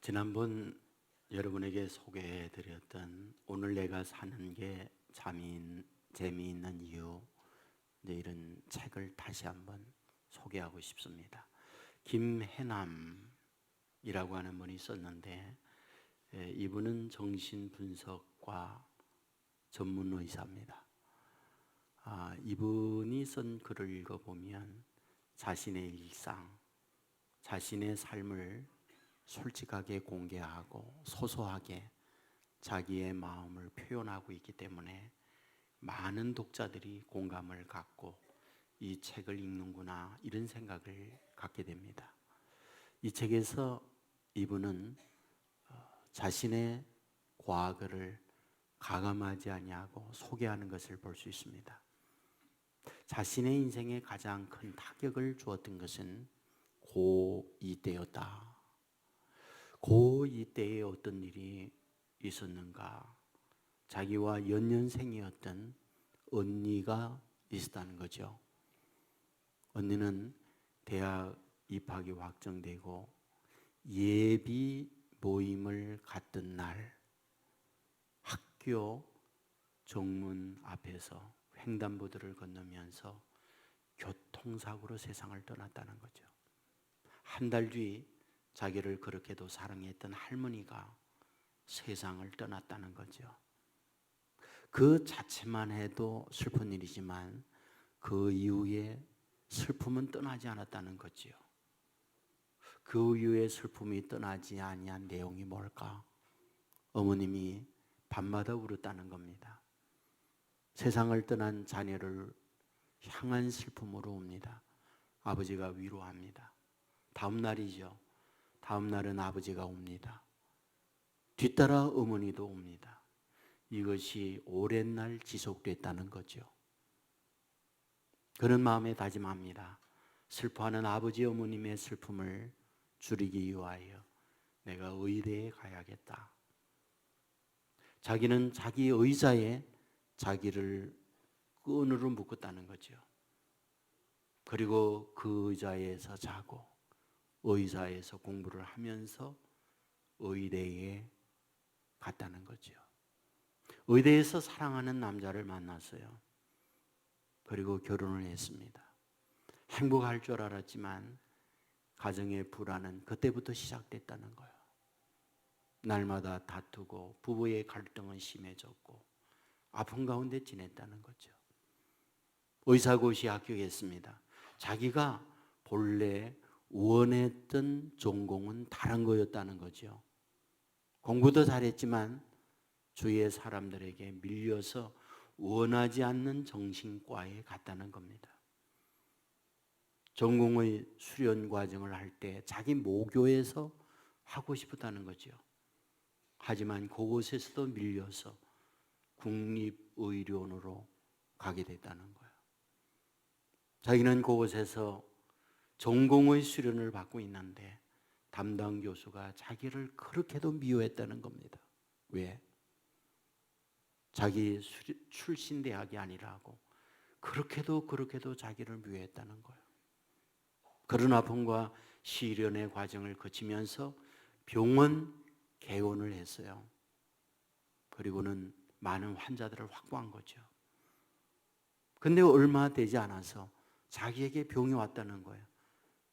지난번 여러분에게 소개해드렸던 오늘 내가 사는 게 재미있는 이유, 이런 책을 다시 한번 소개하고 싶습니다. 김해남이라고 하는 분이 썼는데, 이분은 정신분석과 전문의사입니다. 이분이 쓴 글을 읽어보면 자신의 일상, 자신의 삶을 솔직하게 공개하고 소소하게 자기의 마음을 표현하고 있기 때문에 많은 독자들이 공감을 갖고 이 책을 읽는구나, 이런 생각을 갖게 됩니다. 이 책에서 이분은 자신의 과거를 가감하지 아니하고 소개하는 것을 볼 수 있습니다. 자신의 인생에 가장 큰 타격을 주었던 것은 고2 때였다. 고2 때에 어떤 일이 있었는가? 자기와 연년생이었던 언니가 있었다는 거죠. 언니는 대학 입학이 확정되고 예비 모임을 갔던 날 학교 정문 앞에서 횡단보도를 건너면서 교통사고로 세상을 떠났다는 거죠. 한 달 뒤 자기를 그렇게도 사랑했던 할머니가 세상을 떠났다는 거죠. 그 자체만 해도 슬픈 일이지만 그 이후에 슬픔은 떠나지 않았다는 거지요. 그 이후에 슬픔이 떠나지 아니한 내용이 뭘까? 어머님이 밤마다 울었다는 겁니다. 세상을 떠난 자녀를 향한 슬픔으로 옵니다. 아버지가 위로합니다. 다음 날이죠. 다음 날은 아버지가 옵니다. 뒤따라 어머니도 옵니다. 이것이 오랜 날 지속됐다는 거죠. 그런 마음에 다짐합니다. 슬퍼하는 아버지 어머님의 슬픔을 줄이기 위하여 내가 의대에 가야겠다. 자기는 자기 의자에 자기를 끈으로 묶었다는 거죠. 그리고 그 의자에서 자고 의사에서 공부를 하면서 의대에 갔다는 거죠. 의대에서 사랑하는 남자를 만났어요. 그리고 결혼을 했습니다. 행복할 줄 알았지만 가정의 불안은 그때부터 시작됐다는 거예요. 날마다 다투고 부부의 갈등은 심해졌고 아픈 가운데 지냈다는 거죠. 의사고시 합격했습니다. 자기가 본래 원했던 전공은 다른 거였다는 거죠. 공부도 잘했지만 주위의 사람들에게 밀려서 원하지 않는 정신과에 갔다는 겁니다. 전공의 수련 과정을 할 때 자기 모교에서 하고 싶었다는 거죠. 하지만 그곳에서도 밀려서 국립의료원으로 가게 됐다는 거예요. 자기는 그곳에서 전공의 수련을 받고 있는데 담당 교수가 자기를 그렇게도 미워했다는 겁니다. 왜? 자기 출신 대학이 아니라고 그렇게도 자기를 미워했다는 거예요. 그런 아픔과 시련의 과정을 거치면서 병원 개원을 했어요. 그리고는 많은 환자들을 확보한 거죠. 근데 얼마 되지 않아서 자기에게 병이 왔다는 거예요.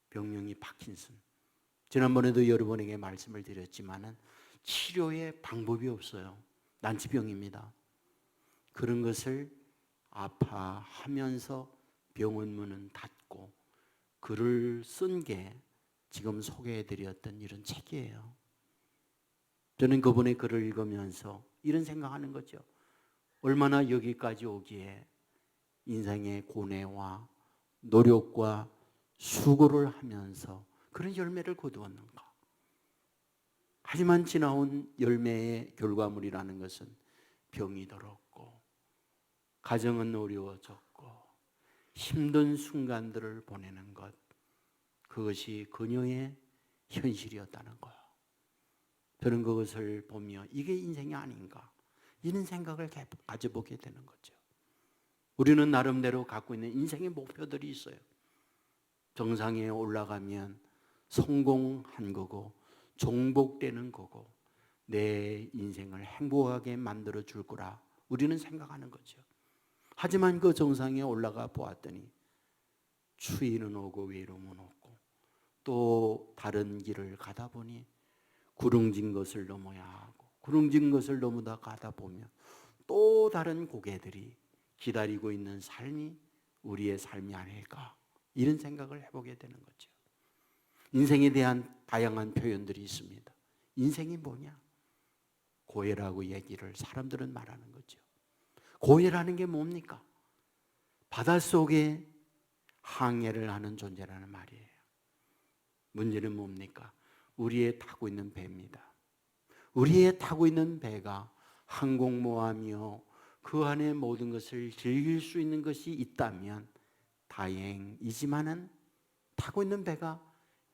병명이 파킨슨. 지난번에도 여러분에게 말씀을 드렸지만은 치료에 방법이 없어요. 난치병입니다. 그런 것을 아파하면서 병원 문은 닫고 글을 쓴 게 지금 소개해드렸던 이런 책이에요. 저는 그분의 글을 읽으면서 이런 생각하는 거죠. 얼마나 여기까지 오기에 인생의 고뇌와 노력과 수고를 하면서 그런 열매를 거두었는가. 하지만 지나온 열매의 결과물이라는 것은 병이 들었고 가정은 어려워졌고 힘든 순간들을 보내는 것, 그것이 그녀의 현실이었다는 거예요. 저는 그것을 보며 이게 인생이 아닌가, 이런 생각을 가져보게 되는 거죠. 우리는 나름대로 갖고 있는 인생의 목표들이 있어요. 정상에 올라가면 성공한 거고 종복되는 거고 내 인생을 행복하게 만들어 줄 거라 우리는 생각하는 거죠. 하지만 그 정상에 올라가 보았더니 추위는 오고 외로움은 없고 또 다른 길을 가다 보니 구릉진 것을 넘어야 하고 구릉진 것을 넘어다 가다 보면 또 다른 고개들이 기다리고 있는 삶이 우리의 삶이 아닐까 이런 생각을 해보게 되는 거죠. 인생에 대한 다양한 표현들이 있습니다. 인생이 뭐냐? 고해라고 얘기를 사람들은 말하는 거죠. 고해라는 게 뭡니까? 바닷속에 항해를 하는 존재라는 말이에요. 문제는 뭡니까? 우리의 타고 있는 배입니다. 우리의 타고 있는 배가 항공모함이요 그 안에 모든 것을 즐길 수 있는 것이 있다면 다행이지만은 타고 있는 배가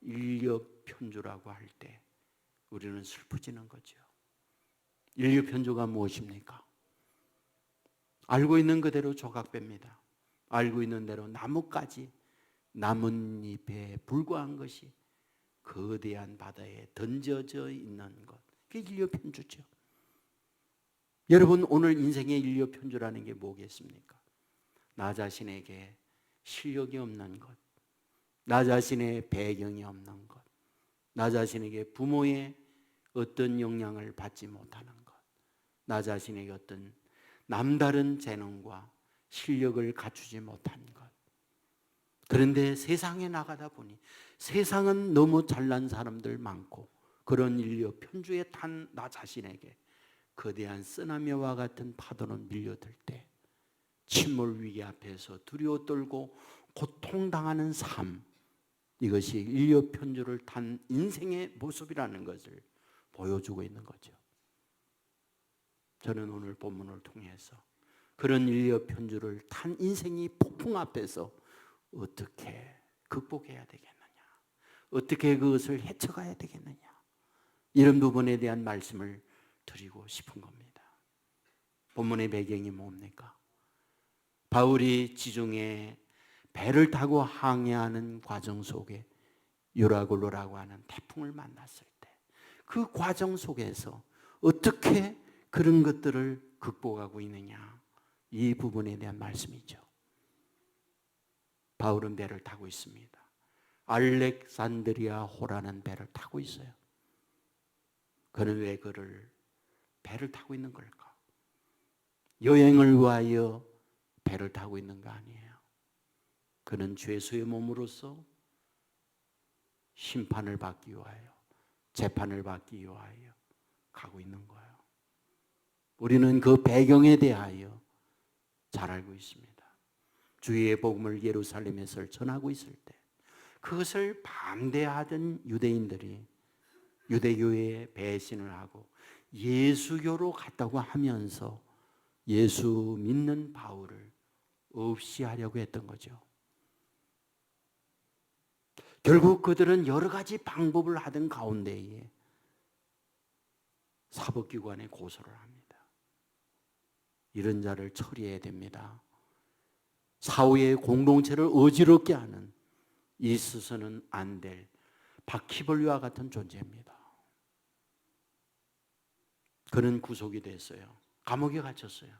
인력 편주라고 할 때 우리는 슬퍼지는 거죠. 인력 편주가 무엇입니까? 알고 있는 그대로 조각배입니다. 알고 있는 대로 나뭇가지, 나뭇잎에 불과한 것이 거대한 바다에 던져져 있는 것. 그게 인력 편주죠. 여러분 오늘 인생의 인력 편주라는 게 뭐겠습니까? 나 자신에게 실력이 없는 것, 나 자신의 배경이 없는 것, 나 자신에게 부모의 어떤 영향을 받지 못하는 것, 나 자신에게 어떤 남다른 재능과 실력을 갖추지 못한 것. 그런데 세상에 나가다 보니 세상은 너무 잘난 사람들 많고 그런 인력 편주에 탄 나 자신에게 거대한 쓰나미와 같은 파도는 밀려들 때 침몰 위기 앞에서 두려워 떨고 고통당하는 삶, 이것이 인력 편주를 탄 인생의 모습이라는 것을 보여주고 있는 거죠. 저는 오늘 본문을 통해서 그런 인력 편주를 탄 인생이 폭풍 앞에서 어떻게 극복해야 되겠느냐, 어떻게 그것을 헤쳐가야 되겠느냐, 이런 부분에 대한 말씀을 드리고 싶은 겁니다. 본문의 배경이 뭡니까? 바울이 지중해 배를 타고 항해하는 과정 속에 유라굴로라고 하는 태풍을 만났을 때 그 과정 속에서 어떻게 그런 것들을 극복하고 있느냐, 이 부분에 대한 말씀이죠. 바울은 배를 타고 있습니다. 알렉산드리아 호라는 배를 타고 있어요. 그는 왜 그를 배를 타고 있는 걸까? 여행을 위하여 배를 타고 있는 거 아니에요. 그는 죄수의 몸으로서 심판을 받기 위하여, 재판을 받기 위하여 가고 있는 거예요. 우리는 그 배경에 대하여 잘 알고 있습니다. 주의 복음을 예루살렘에서 전하고 있을 때 그것을 반대하던 유대인들이 유대교에 배신을 하고 예수교로 갔다고 하면서 예수 믿는 바울을 없이 하려고 했던 거죠. 결국 그들은 여러 가지 방법을 하던 가운데에 사법기관에 고소를 합니다. 이런 자를 처리해야 됩니다. 사후의 공동체를 어지럽게 하는, 있어서는 안 될 바퀴벌레와 같은 존재입니다. 그는 구속이 됐어요. 감옥에 갇혔어요.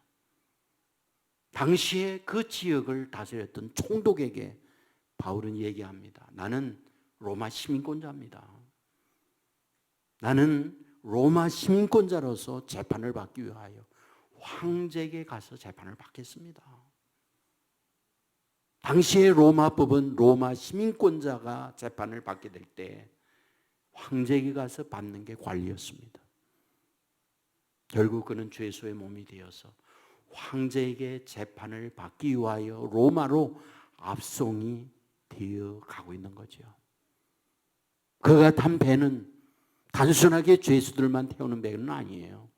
당시에 그 지역을 다스렸던 총독에게 바울은 얘기합니다. 나는 로마 시민권자입니다. 나는 로마 시민권자로서 재판을 받기 위하여 황제에게 가서 재판을 받겠습니다. 당시의 로마법은 로마 시민권자가 재판을 받게 될 때 황제에게 가서 받는 게 관리였습니다. 결국 그는 죄수의 몸이 되어서 황제에게 재판을 받기 위하여 로마로 압송이 되어 가고 있는 거죠. 그가 탄 배는 단순하게 죄수들만 태우는 배는 아니에요.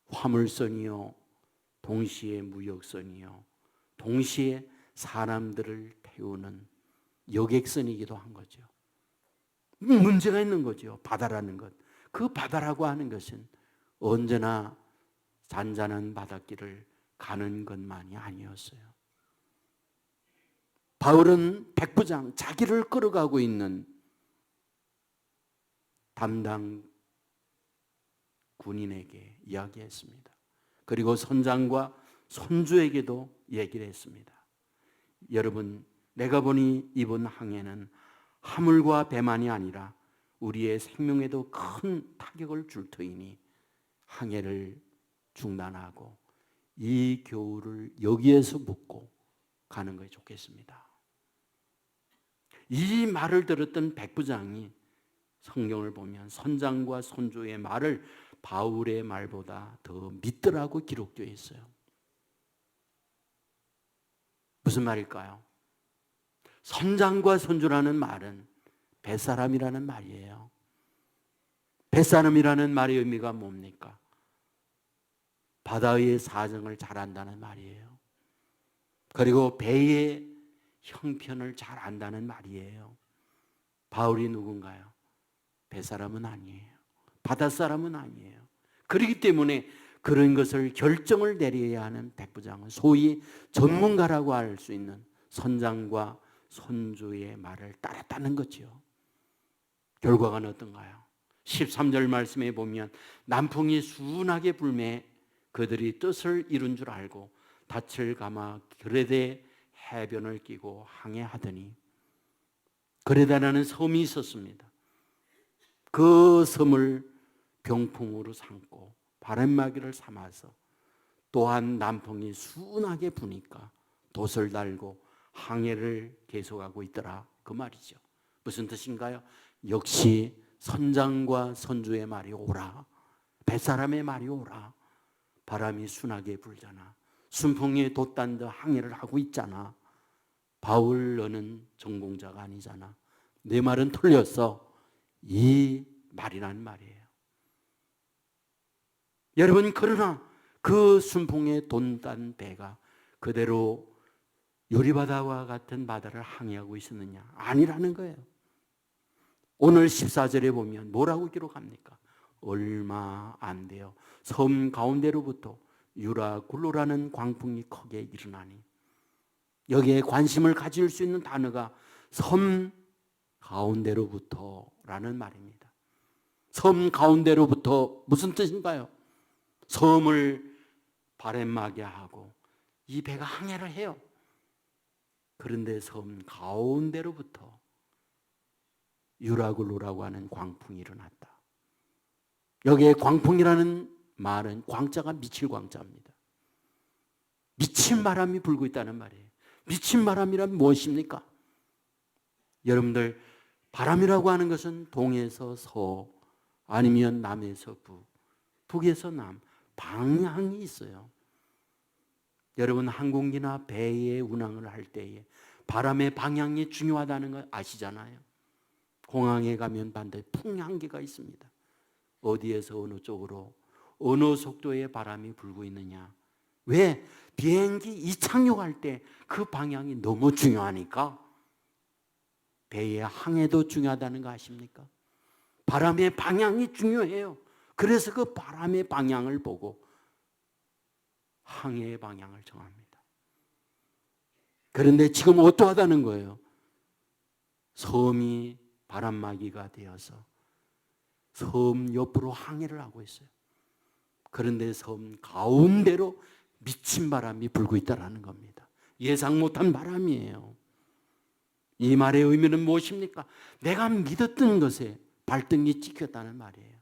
화물선이요, 동시에 무역선이요, 동시에 사람들을 태우는 여객선이기도 한 거죠. 문제가 있는 거죠. 바다라는 것. 그 바다라고 하는 것은 언제나 잔잔한 바닷길을 가는 것만이 아니었어요. 바울은 백부장, 자기를 끌어가고 있는 담당 군인에게 이야기했습니다. 그리고 선장과 손주에게도 얘기를 했습니다. 여러분, 내가 보니 이번 항해는 화물과 배만이 아니라 우리의 생명에도 큰 타격을 줄 터이니 항해를 중단하고 이 교훈을 여기에서 묻고 가는 것이 좋겠습니다. 이 말을 들었던 백부장이 성경을 보면 선장과 손주의 말을 바울의 말보다 더 믿더라고 기록되어 있어요. 무슨 말일까요? 선장과 손주라는 말은 뱃사람이라는 말이에요. 뱃사람이라는 말의 의미가 뭡니까? 바다의 사정을 잘 안다는 말이에요. 그리고 배의 형편을 잘 안다는 말이에요. 바울이 누군가요? 뱃사람은 아니에요. 바닷사람은 아니에요. 그렇기 때문에 그런 것을 결정을 내려야 하는 백부장은 소위 전문가라고 할 수 있는 선장과 손주의 말을 따랐다는 거죠. 결과가 어떤가요? 13절 말씀에 보면 남풍이 순하게 불매 그들이 뜻을 이룬 줄 알고 닻을 감아 그레데 해변을 끼고 항해하더니 그레다라는 섬이 있었습니다. 그 섬을 병풍으로 삼고 바람막이를 삼아서 또한 남풍이 순하게 부니까 돛을 달고 항해를 계속하고 있더라, 그 말이죠. 무슨 뜻인가요? 역시 선장과 선주의 말이 오라, 뱃사람의 말이 오라. 바람이 순하게 불잖아. 순풍에 돛단도 항해를 하고 있잖아. 바울, 너는 전공자가 아니잖아. 내 말은 틀렸어. 이 말이란 말이에요. 여러분, 그러나 그 순풍에 돛단 배가 그대로 유리바다와 같은 바다를 항해하고 있었느냐? 아니라는 거예요. 오늘 14절에 보면 뭐라고 기록합니까? 얼마 안 돼요. 섬 가운데로부터 유라굴로라는 광풍이 크게 일어나니, 여기에 관심을 가질 수 있는 단어가 섬 가운데로부터라는 말입니다. 섬 가운데로부터 무슨 뜻인가요? 섬을 바람막이 하고 이 배가 항해를 해요. 그런데 섬 가운데로부터 유라굴로라고 하는 광풍이 일어났다. 여기에 광풍이라는 말은 광자가 미칠 광자입니다. 미친 바람이 불고 있다는 말이에요. 미친 바람이란 무엇입니까? 여러분들, 바람이라고 하는 것은 동에서 서 아니면 남에서 북, 북에서 남, 방향이 있어요. 여러분, 항공기나 배의 운항을 할 때에 바람의 방향이 중요하다는 걸 아시잖아요. 공항에 가면 반드시 풍향계가 있습니다. 어디에서 어느 쪽으로 어느 속도의 바람이 불고 있느냐. 왜? 비행기 이착륙할 때 그 방향이 너무 중요하니까. 배의 항해도 중요하다는 거 아십니까? 바람의 방향이 중요해요. 그래서 그 바람의 방향을 보고 항해의 방향을 정합니다. 그런데 지금 어떠하다는 거예요? 섬이 바람막이가 되어서 섬 옆으로 항해를 하고 있어요. 그런데 섬 가운데로 미친 바람이 불고 있다는 겁니다. 예상 못한 바람이에요. 이 말의 의미는 무엇입니까? 내가 믿었던 것에 발등이 찍혔다는 말이에요.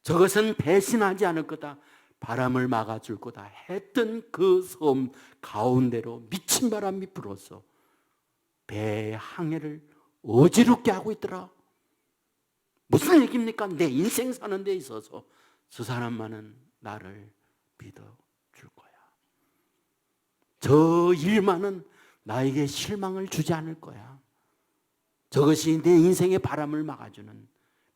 저것은 배신하지 않을 거다, 바람을 막아줄 거다 했던 그 섬 가운데로 미친 바람이 불어서 배의 항해를 어지럽게 하고 있더라. 무슨 얘기입니까? 내 인생 사는 데 있어서 저 사람만은 나를 믿어줄 거야. 저 일만은 나에게 실망을 주지 않을 거야. 저것이 내 인생의 바람을 막아주는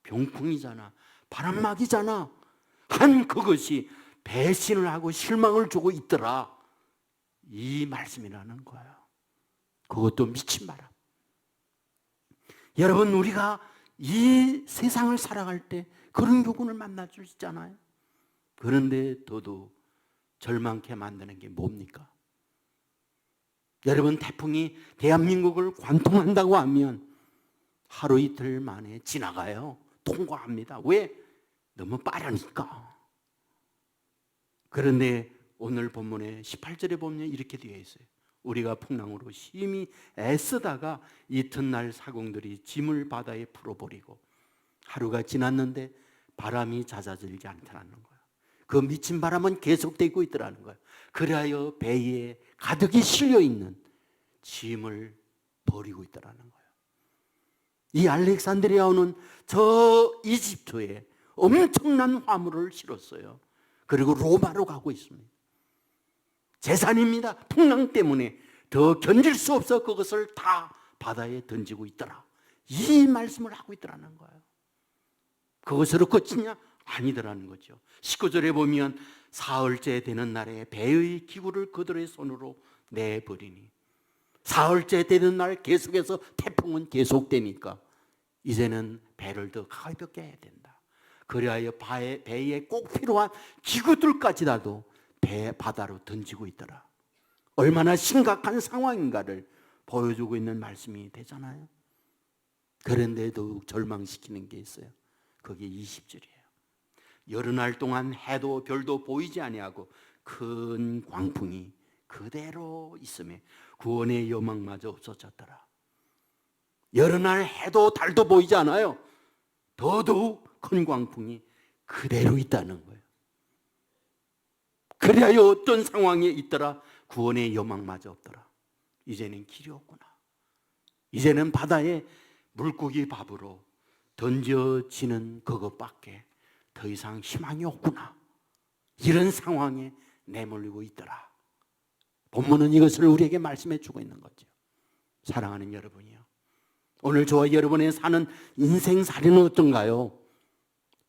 병풍이잖아, 바람막이잖아. 한 그것이 배신을 하고 실망을 주고 있더라, 이 말씀이라는 거야. 그것도 미친 바람. 여러분, 우리가 이 세상을 살아갈 때 그런 교훈을 만날 수 있잖아요. 그런데 더더욱 절망케 만드는 게 뭡니까? 여러분, 태풍이 대한민국을 관통한다고 하면 하루 이틀 만에 지나가요. 통과합니다. 왜? 너무 빠르니까. 그런데 오늘 본문에 18절에 보면 이렇게 되어 있어요. 우리가 풍랑으로 심히 애쓰다가 이튿날 사공들이 짐을 바다에 풀어버리고 하루가 지났는데 바람이 잦아들지 않더라는 거예요. 그 미친 바람은 계속되고 있더라는 거예요. 그리하여 배에 가득히 실려있는 짐을 버리고 있더라는 거예요. 이 알렉산드리아어는 저 이집트에 엄청난 화물을 실었어요. 그리고 로마로 가고 있습니다. 재산입니다. 풍랑 때문에 더 견딜 수 없어 그것을 다 바다에 던지고 있더라. 이 말씀을 하고 있더라는 거예요. 그것으로 끝이냐? 아니더라는 거죠. 19절에 보면 사흘째 되는 날에 배의 기구를 그들의 손으로 내버리니, 사흘째 되는 날 계속해서 태풍은 계속되니까 이제는 배를 더 가볍게 해야 된다. 그리하여 배에 꼭 필요한 기구들까지라도 배 바다로 던지고 있더라. 얼마나 심각한 상황인가를 보여주고 있는 말씀이 되잖아요. 그런데 더욱 절망시키는 게 있어요. 그게 20절이에요. 여러 날 동안 해도 별도 보이지 아니하고 큰 광풍이 그대로 있음에 구원의 여망마저 없어졌더라. 여러 날 해도 달도 보이지 않아요. 더더욱 큰 광풍이 그대로 있다는 거예요. 그래야 어떤 상황에 있더라? 구원의 여망마저 없더라. 이제는 길이 없구나. 이제는 바다에 물고기 밥으로 던져지는 그것밖에 더 이상 희망이 없구나. 이런 상황에 내몰리고 있더라. 본문은 이것을 우리에게 말씀해 주고 있는 거죠. 사랑하는 여러분이요, 오늘 저와 여러분의 사는 인생살이는 어떤가요?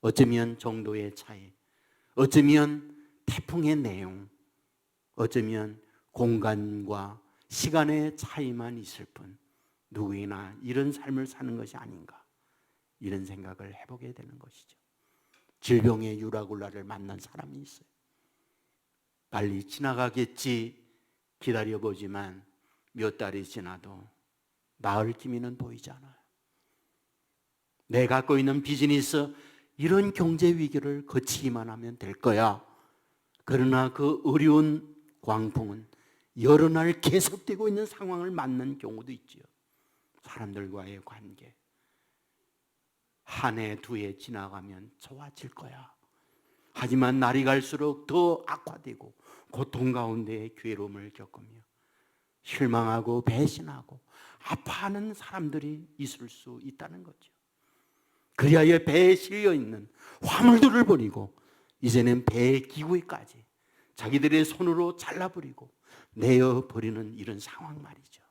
어쩌면 정도의 차이, 어쩌면 태풍의 내용, 어쩌면 공간과 시간의 차이만 있을 뿐 누구나 이런 삶을 사는 것이 아닌가, 이런 생각을 해보게 되는 것이죠. 질병의 유라굴라를 만난 사람이 있어요. 빨리 지나가겠지 기다려보지만 몇 달이 지나도 나을 기미는 보이지 않아요. 내가 갖고 있는 비즈니스, 이런 경제 위기를 거치기만 하면 될 거야. 그러나 그 어려운 광풍은 여러 날 계속되고 있는 상황을 맞는 경우도 있지요. 사람들과의 관계, 한 해, 두 해 지나가면 좋아질 거야. 하지만 날이 갈수록 더 악화되고 고통 가운데 괴로움을 겪으며 실망하고 배신하고 아파하는 사람들이 있을 수 있다는 거죠. 그리하여 배에 실려있는 화물들을 버리고 이제는 배의 기구에까지 자기들의 손으로 잘라버리고 내어버리는 이런 상황 말이죠.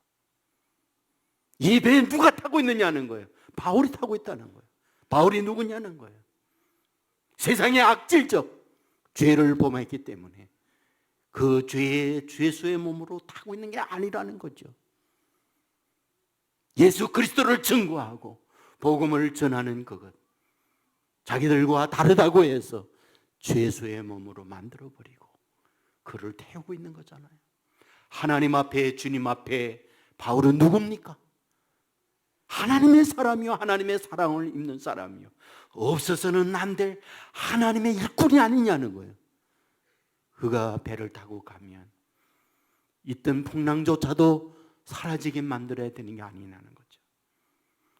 이 배에 누가 타고 있느냐는 거예요. 바울이 타고 있다는 거예요. 바울이 누구냐는 거예요. 세상의 악질적 죄를 범했기 때문에 그 죄의 죄수의 몸으로 타고 있는 게 아니라는 거죠. 예수 그리스도를 증거하고 복음을 전하는 그것, 자기들과 다르다고 해서 죄수의 몸으로 만들어버리고 그를 태우고 있는 거잖아요. 하나님 앞에, 주님 앞에 바울은 누굽니까? 하나님의 사람이요, 하나님의 사랑을 입는 사람이요, 없어서는 안 될 하나님의 일꾼이 아니냐는 거예요. 그가 배를 타고 가면 있던 풍랑조차도 사라지게 만들어야 되는 게 아니냐는 거죠.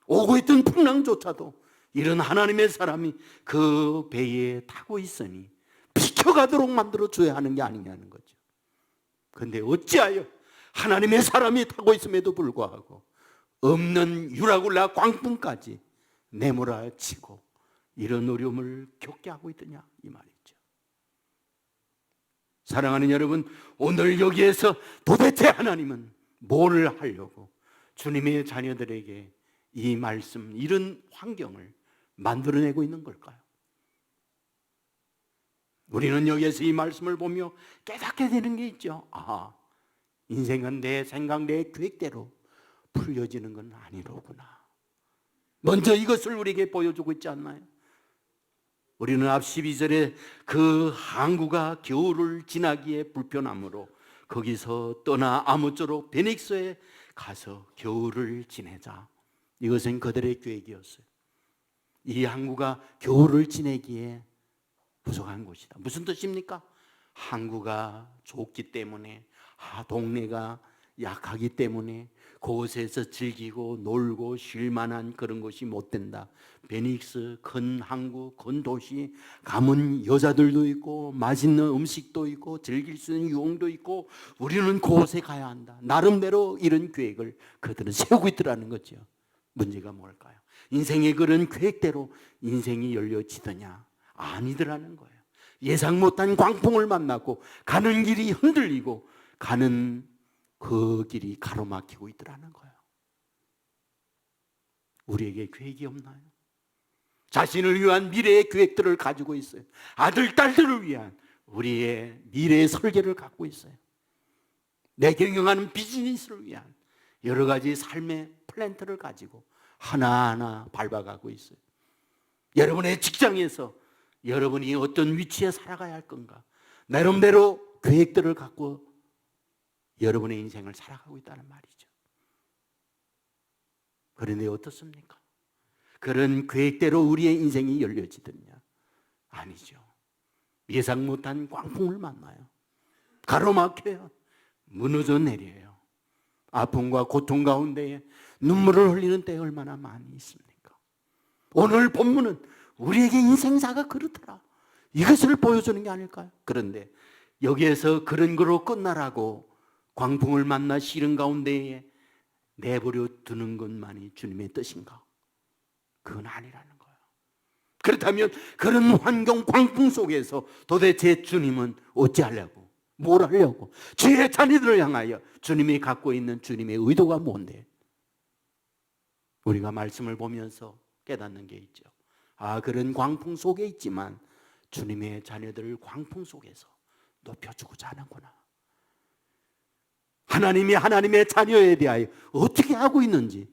오고 있던 풍랑조차도 이런 하나님의 사람이 그 배에 타고 있으니 비켜가도록 만들어줘야 하는 게 아니냐는 거죠. 그런데 어찌하여 하나님의 사람이 타고 있음에도 불구하고 없는 유라굴라 광풍까지 내몰아치고 이런 어려움을 겪게 하고 있더냐, 이 말이죠. 사랑하는 여러분, 오늘 여기에서 도대체 하나님은 뭘 하려고 주님의 자녀들에게 이 말씀, 이런 환경을 만들어내고 있는 걸까요? 우리는 여기에서 이 말씀을 보며 깨닫게 되는 게 있죠. 아, 인생은 내 생각, 내 계획대로 풀려지는 건 아니로구나. 먼저 이것을 우리에게 보여주고 있지 않나요? 우리는 앞 12절에 그 항구가 겨울을 지나기에 불편하므로 거기서 떠나 아무쪼록 베닉스에 가서 겨울을 지내자, 이것은 그들의 계획이었어요. 이 항구가 겨울을 지내기에 부족한 곳이다. 무슨 뜻입니까? 항구가 좁기 때문에, 동네가 약하기 때문에 그곳에서 즐기고 놀고 쉴 만한 그런 곳이 못 된다. 베닉스, 큰 항구, 큰 도시, 가면 여자들도 있고 맛있는 음식도 있고 즐길 수 있는 유흥도 있고 우리는 그곳에 가야 한다. 나름대로 이런 계획을 그들은 세우고 있더라는 거죠. 문제가 뭘까요? 인생의 그런 계획대로 인생이 열려지더냐? 아니더라는 거예요. 예상 못한 광풍을 만나고 가는 길이 흔들리고 가는 그 길이 가로막히고 있더라는 거예요. 우리에게 계획이 없나요? 자신을 위한 미래의 계획들을 가지고 있어요. 아들, 딸들을 위한 우리의 미래의 설계를 갖고 있어요. 내 경영하는 비즈니스를 위한 여러 가지 삶의 플랜트를 가지고 하나하나 밟아가고 있어요. 여러분의 직장에서 여러분이 어떤 위치에 살아가야 할 건가? 나름대로 계획들을 갖고 여러분의 인생을 살아가고 있다는 말이죠. 그런데 어떻습니까? 그런 계획대로 우리의 인생이 열려지더냐? 아니죠. 예상 못한 광풍을 만나요. 가로막혀요. 무너져 내려요. 아픔과 고통 가운데에 눈물을 흘리는 때가 얼마나 많이 있습니까? 오늘 본문은 우리에게 인생사가 그렇더라, 이것을 보여주는 게 아닐까요? 그런데 여기에서 그런 거로 끝나라고 광풍을 만나 시름 가운데에 내버려 두는 것만이 주님의 뜻인가? 그건 아니라는 거예요. 그렇다면 그런 환경 광풍 속에서 도대체 주님은 어찌하려고, 뭘 하려고, 주의 자녀들을 향하여 주님이 갖고 있는 주님의 의도가 뭔데? 우리가 말씀을 보면서 깨닫는 게 있죠. 그런 광풍 속에 있지만 주님의 자녀들을 광풍 속에서 높여주고자 하는구나. 하나님이 하나님의 자녀에 대하여 어떻게 하고 있는지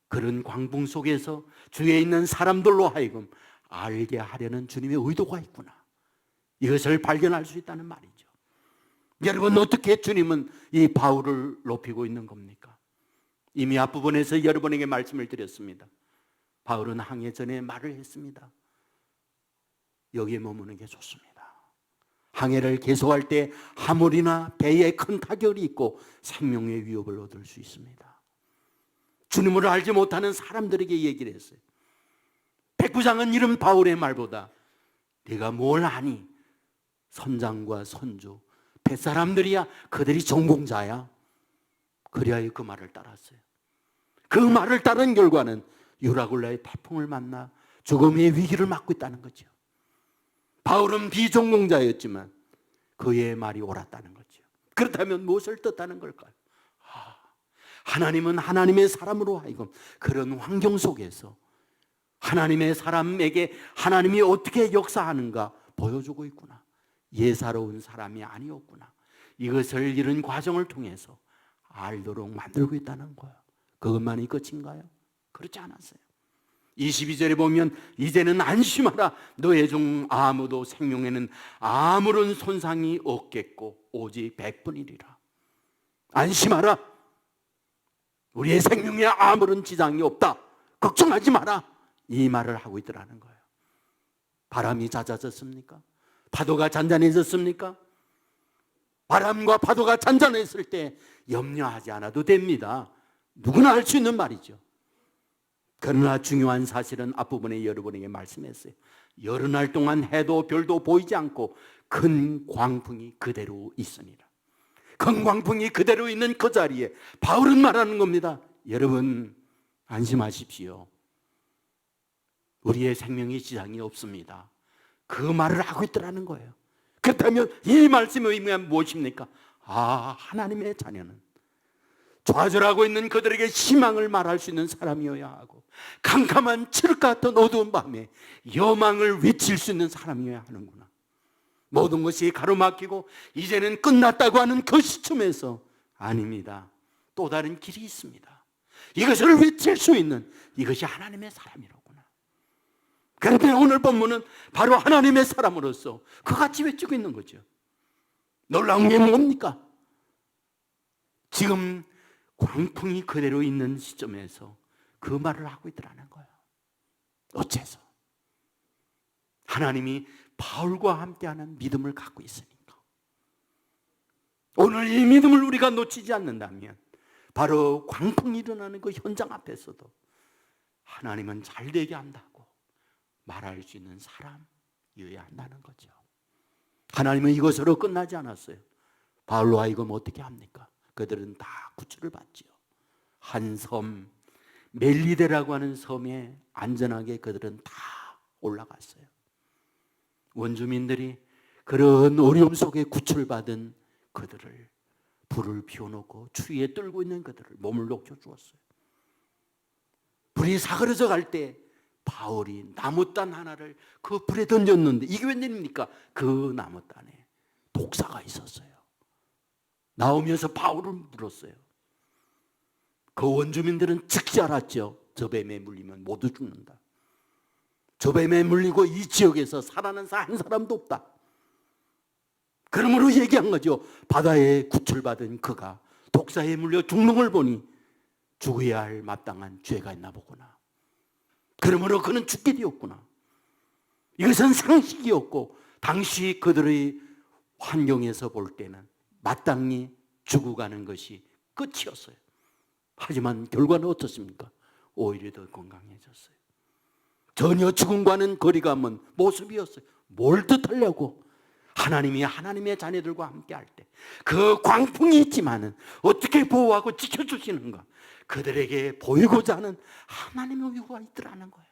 그런 광풍 속에서 주위에 있는 사람들로 하여금 알게 하려는 주님의 의도가 있구나. 이것을 발견할 수 있다는 말이죠. 여러분, 어떻게 주님은 이 바울을 높이고 있는 겁니까? 이미 앞부분에서 여러분에게 말씀을 드렸습니다. 바울은 항해 전에 말을 했습니다. 여기에 머무는 게 좋습니다. 항해를 계속할 때 화물이나 배에 큰 타격이 있고 생명의 위협을 얻을 수 있습니다. 주님을 알지 못하는 사람들에게 얘기를 했어요. 백부장은 이런 바울의 말보다 네가 뭘 아니? 선장과 선주, 뱃사람들이야, 그들이 전공자야. 그리하여 그 말을 따랐어요. 그 말을 따른 결과는 유라굴라의 태풍을 만나 죽음의 위기를 맞고 있다는 거죠. 바울은 비전공자였지만 그의 말이 옳았다는 거죠. 그렇다면 무엇을 뜻하는 걸까요? 하나님은 하나님의 사람으로 하여금 그런 환경 속에서 하나님의 사람에게 하나님이 어떻게 역사하는가 보여주고 있구나. 예사로운 사람이 아니었구나. 이것을 이런 과정을 통해서 알도록 만들고 있다는 거예요. 그것만이 끝인가요? 그렇지 않았어요. 22절에 보면 이제는 안심하라. 너의 중 아무도 생명에는 아무런 손상이 없겠고 오직 100분이리라. 안심하라. 우리의 생명에 아무런 지장이 없다. 걱정하지 마라. 이 말을 하고 있더라는 거예요. 바람이 잦아졌습니까? 파도가 잔잔해졌습니까? 바람과 파도가 잔잔했을 때 염려하지 않아도 됩니다. 누구나 할 수 있는 말이죠. 그러나 중요한 사실은 앞부분에 여러분에게 말씀했어요. 여러 날 동안 해도 별도 보이지 않고 큰 광풍이 그대로 있으니라. 큰 광풍이 그대로 있는 그 자리에 바울은 말하는 겁니다. 여러분, 안심하십시오. 우리의 생명에 지장이 없습니다. 그 말을 하고 있더라는 거예요. 그렇다면 이 말씀의 의미가 무엇입니까? 하나님의 자녀는 좌절하고 있는 그들에게 희망을 말할 수 있는 사람이어야 하고, 캄캄한 칠흑 같은 어두운 밤에 여망을 외칠 수 있는 사람이어야 하는구나. 모든 것이 가로막히고 이제는 끝났다고 하는 그 시점에서 아닙니다. 또 다른 길이 있습니다. 이것을 외칠 수 있는 이것이 하나님의 사람이로구나. 그런데 오늘 본문은 바로 하나님의 사람으로서 그같이 외치고 있는 거죠. 놀라운 게 뭡니까? 지금 광풍이 그대로 있는 시점에서 그 말을 하고 있더라는 거예요. 어째서? 하나님이 바울과 함께하는 믿음을 갖고 있으니까. 오늘 이 믿음을 우리가 놓치지 않는다면 바로 광풍이 일어나는 그 현장 앞에서도 하나님은 잘 되게 한다고 말할 수 있는 사람이어야 한다는 거죠. 하나님은 이것으로 끝나지 않았어요. 바울로 하여금 어떻게 합니까? 그들은 다 구출을 받지요. 한 섬 멜리데라고 하는 섬에 안전하게 그들은 다 올라갔어요. 원주민들이 그런 어려움 속에 구출받은 그들을 불을 피워놓고 추위에 떨고 있는 그들을 몸을 녹여주었어요. 불이 사그러져 갈 때 바울이 나무단 하나를 그 불에 던졌는데 이게 웬일입니까? 그 나무단에 독사가 있었어요. 나오면서 바울을 물었어요. 그 원주민들은 즉시 알았죠. 저 뱀에 물리면 모두 죽는다. 저 뱀에 물리고 이 지역에서 살아난 한 사람도 없다. 그러므로 얘기한 거죠. 바다에 구출받은 그가 독사에 물려 죽는 걸 보니 죽어야 할 마땅한 죄가 있나 보구나. 그러므로 그는 죽게 되었구나. 이것은 상식이었고 당시 그들의 환경에서 볼 때는 마땅히 죽어가는 것이 끝이었어요. 하지만 결과는 어떻습니까? 오히려 더 건강해졌어요. 전혀 죽음과는 거리가 먼 모습이었어요. 뭘 뜻하려고? 하나님이 하나님의 자녀들과 함께 할 때 그 광풍이 있지만은 어떻게 보호하고 지켜주시는가? 그들에게 보이고자 하는 하나님의 의도가 있더라는 거예요.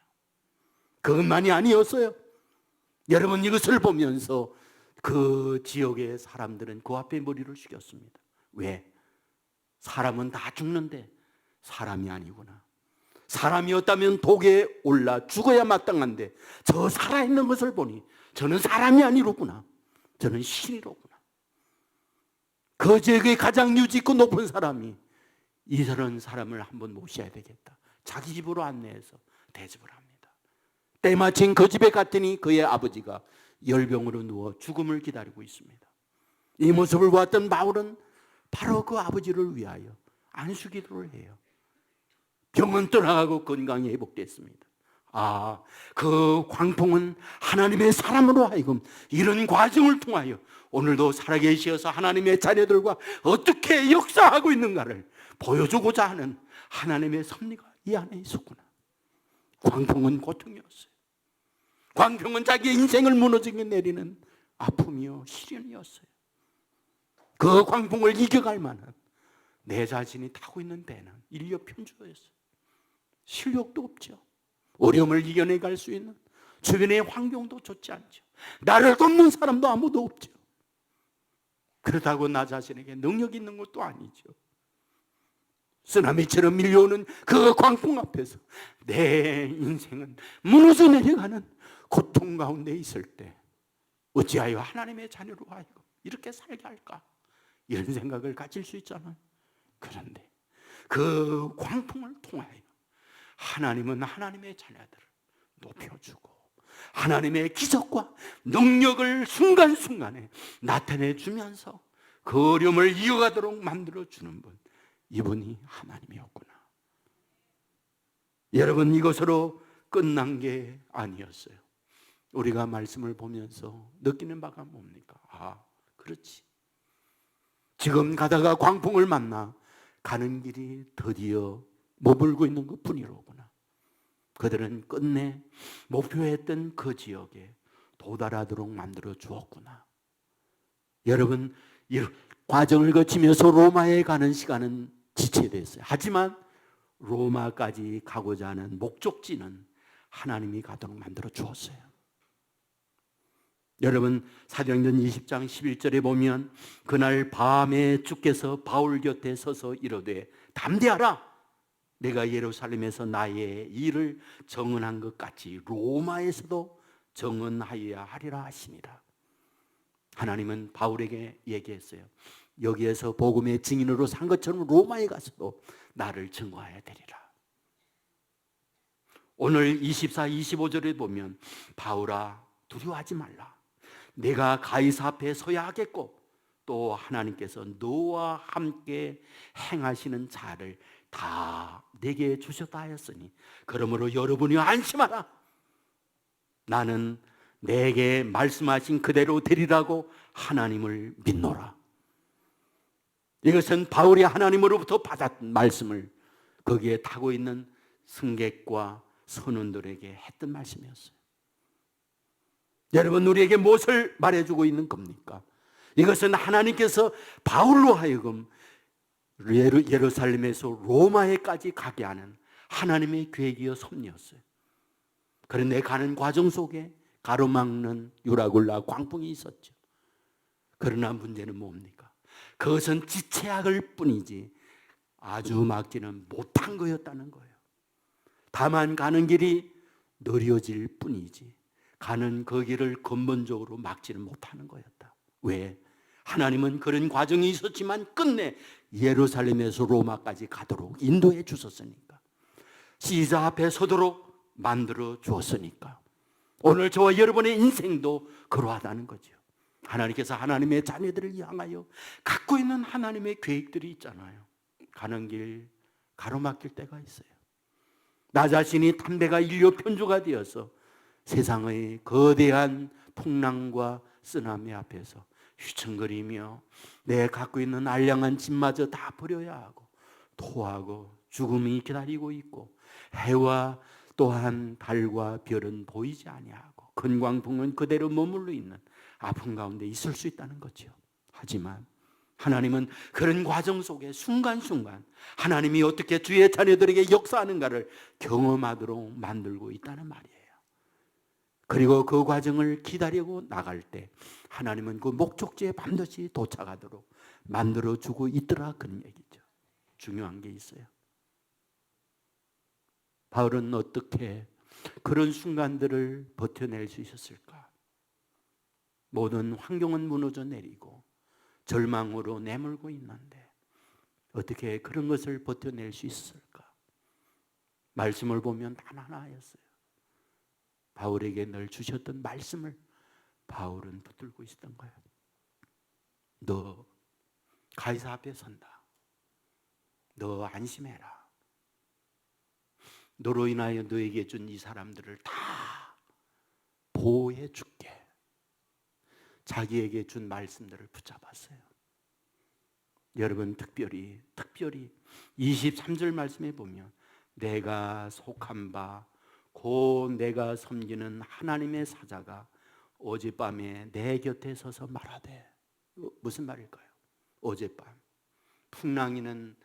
그것만이 아니었어요. 여러분 이것을 보면서 그 지역의 사람들은 그 앞에 머리를 숙였습니다. 왜? 사람은 다 죽는데 사람이 아니구나. 사람이었다면 독에 올라 죽어야 마땅한데 저 살아있는 것을 보니 저는 사람이 아니로구나. 저는 신이로구나. 그 지역의 가장 유지 있고 높은 사람이 이런 사람을 한번 모셔야 되겠다. 자기 집으로 안내해서 대접을 합니다. 때마침 그 집에 갔더니 그의 아버지가 열병으로 누워 죽음을 기다리고 있습니다. 이 모습을 보았던 바울은 바로 그 아버지를 위하여 안수기도를 해요. 병은 떠나가고 건강이 회복됐습니다. 아, 그 광풍은 하나님의 사람으로 하여금 이런 과정을 통하여 오늘도 살아계셔서 하나님의 자녀들과 어떻게 역사하고 있는가를 보여주고자 하는 하나님의 섭리가 이 안에 있었구나. 광풍은 고통이었어요. 광풍은 자기의 인생을 무너지게 내리는 아픔이요 시련이었어요. 그 광풍을 이겨갈 만한 내 자신이 타고 있는 배는 인력 편주였어요. 실력도 없죠. 어려움을 이겨내갈 수 있는 주변의 환경도 좋지 않죠. 나를 돕는 사람도 아무도 없죠. 그렇다고 나 자신에게 능력 있는 것도 아니죠. 쓰나미처럼 밀려오는 그 광풍 앞에서 내 인생은 무너져 내려가는 고통 가운데 있을 때 어찌하여 하나님의 자녀로 하여금 이렇게 살게 할까? 이런 생각을 가질 수 있잖아요. 그런데 그 광풍을 통하여 하나님은 하나님의 자녀들을 높여주고 하나님의 기적과 능력을 순간순간에 나타내 주면서 그 어려움을 이어가도록 만들어주는 분, 이분이 하나님이었구나. 여러분 이것으로 끝난 게 아니었어요. 우리가 말씀을 보면서 느끼는 바가 뭡니까? 아, 그렇지. 지금 가다가 광풍을 만나 가는 길이 드디어 머물고 있는 것 뿐이로구나. 그들은 끝내 목표했던 그 지역에 도달하도록 만들어 주었구나. 여러분 이 과정을 거치면서 로마에 가는 시간은 지체됐어요. 하지만 로마까지 가고자 하는 목적지는 하나님이 가도록 만들어 주었어요. 여러분 사도행전 20장 11절에 보면 그날 밤에 주께서 바울 곁에 서서 이르되 담대하라. 내가 예루살렘에서 나의 일을 정언한 것 같이 로마에서도 정언하여야 하리라 하시니라. 하나님은 바울에게 얘기했어요. 여기에서 복음의 증인으로 산 것처럼 로마에 가서도 나를 증거해야 되리라. 오늘 24, 25절에 보면 바울아 두려워하지 말라. 내가 가이사 앞에 서야 하겠고 또 하나님께서 너와 함께 행하시는 자를 다 내게 주셨다 하였으니 그러므로 여러분이 안심하라. 나는 내게 말씀하신 그대로 되리라고 하나님을 믿노라. 이것은 바울이 하나님으로부터 받았던 말씀을 거기에 타고 있는 승객과 선원들에게 했던 말씀이었어요. 여러분, 우리에게 무엇을 말해주고 있는 겁니까? 이것은 하나님께서 바울로 하여금 예루살렘에서 로마에까지 가게 하는 하나님의 계획이요 섭리였어요. 그런데 가는 과정 속에 가로막는 유라굴라 광풍이 있었죠. 그러나 문제는 뭡니까? 그것은 지체학을 뿐이지 아주 막지는 못한 거였다는 거예요. 다만 가는 길이 느려질 뿐이지 가는 그 길을 근본적으로 막지는 못하는 거였다. 왜? 하나님은 그런 과정이 있었지만 끝내 예루살렘에서 로마까지 가도록 인도해 주셨으니까, 시자 앞에 서도록 만들어 주었으니까 오늘 저와 여러분의 인생도 그러하다는 거죠. 하나님께서 하나님의 자녀들을 향하여 갖고 있는 하나님의 계획들이 있잖아요. 가는 길 가로막힐 때가 있어요. 나 자신이 담배가 인류 편주가 되어서 세상의 거대한 풍랑과 쓰나미 앞에서 휘청거리며 내 갖고 있는 알량한 짐마저 다 버려야 하고 토하고 죽음이 기다리고 있고 해와 또한 달과 별은 보이지 아니하고 근광풍은 그대로 머물러 있는 아픔 가운데 있을 수 있다는 거죠. 하지만 하나님은 그런 과정 속에 순간순간 하나님이 어떻게 주의 자녀들에게 역사하는가를 경험하도록 만들고 있다는 말이에요. 그리고 그 과정을 기다리고 나갈 때 하나님은 그 목적지에 반드시 도착하도록 만들어주고 있더라, 그런 얘기죠. 중요한 게 있어요. 바울은 어떻게 그런 순간들을 버텨낼 수 있었을까? 모든 환경은 무너져 내리고 절망으로 내몰고 있는데 어떻게 그런 것을 버텨낼 수 있을까? 말씀을 보면 단 하나였어요. 바울에게 늘 주셨던 말씀을 바울은 붙들고 있었던 거예요. 너 가이사 앞에 선다. 너 안심해라. 너로 인하여 너에게 준 이 사람들을 다 보호해 줄게. 자기에게 준 말씀들을 붙잡았어요. 여러분, 특별히 23절 말씀에 보면 내가 속한 바 곧 내가 섬기는 하나님의 사자가 어젯밤에 내 곁에 서서 말하되, 무슨 말일까요? 어젯밤 풍랑이는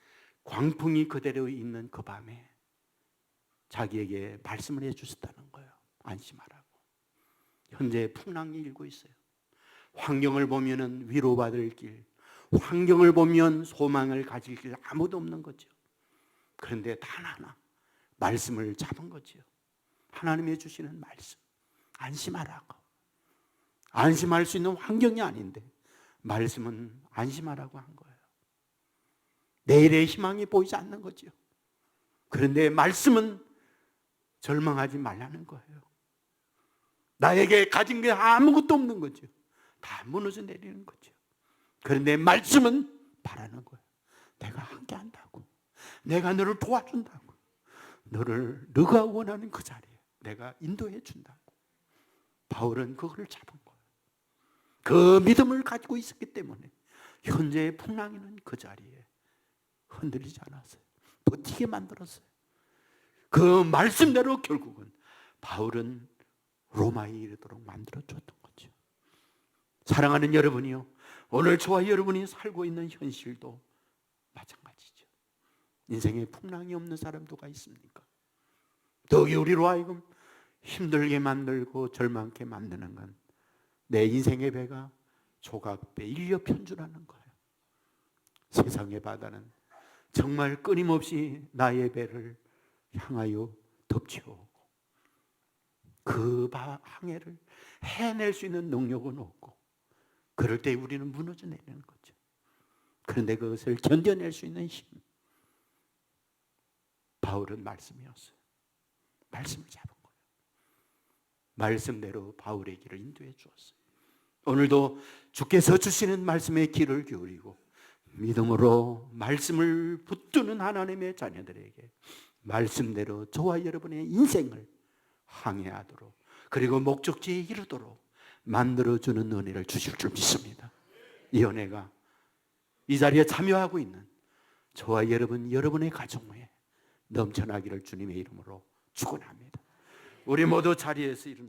광풍이 그대로 있는 그 밤에 자기에게 말씀을 해주셨다는 거예요. 안심하라고. 현재 풍랑이 일고 있어요. 환경을 보면은 위로받을 길, 환경을 보면 소망을 가질 길 아무도 없는 거죠. 그런데 단 하나 말씀을 잡은 거죠. 하나님이 주시는 말씀, 안심하라고. 안심할 수 있는 환경이 아닌데 말씀은 안심하라고 한 거예요. 내일의 희망이 보이지 않는 거죠. 그런데 말씀은 절망하지 말라는 거예요. 나에게 가진 게 아무것도 없는 거죠. 다 무너져 내리는 거죠. 그런데 말씀은 바라는 거예요. 내가 함께 한다고. 내가 너를 도와준다고. 너가 원하는 그 자리에 내가 인도해 준다고. 바울은 그걸 잡은 거예요. 그 믿음을 가지고 있었기 때문에 현재의 풍랑이는 그 자리에 흔들리지 않았어요. 버티게 만들었어요. 그 말씀대로 결국은 바울은 로마에 이르도록 만들어줬던 거죠. 사랑하는 여러분이요, 오늘 저와 여러분이 살고 있는 현실도 마찬가지죠. 인생에 풍랑이 없는 사람 누가 있습니까? 더욱이 우리로 하여금 힘들게 만들고 절망케 만드는 건 내 인생의 배가 조각배 인려 편주라는 거예요. 세상의 바다는 정말 끊임없이 나의 배를 향하여 덮치오고 그 항해를 해낼 수 있는 능력은 없고, 그럴 때 우리는 무너져 내리는 거죠. 그런데 그것을 견뎌낼 수 있는 힘, 바울은 말씀이었어요. 말씀을 잡은 거예요. 말씀대로 바울의 길을 인도해 주었어요. 오늘도 주께서 주시는 말씀에 귀를 기울이고 믿음으로 말씀을 붙드는 하나님의 자녀들에게 말씀대로 저와 여러분의 인생을 항해하도록, 그리고 목적지에 이르도록 만들어주는 은혜를 주실 줄 믿습니다. 이 은혜가 이 자리에 참여하고 있는 저와 여러분, 여러분의 가정에 넘쳐나기를 주님의 이름으로 축원합니다. 우리 모두 자리에서 일어나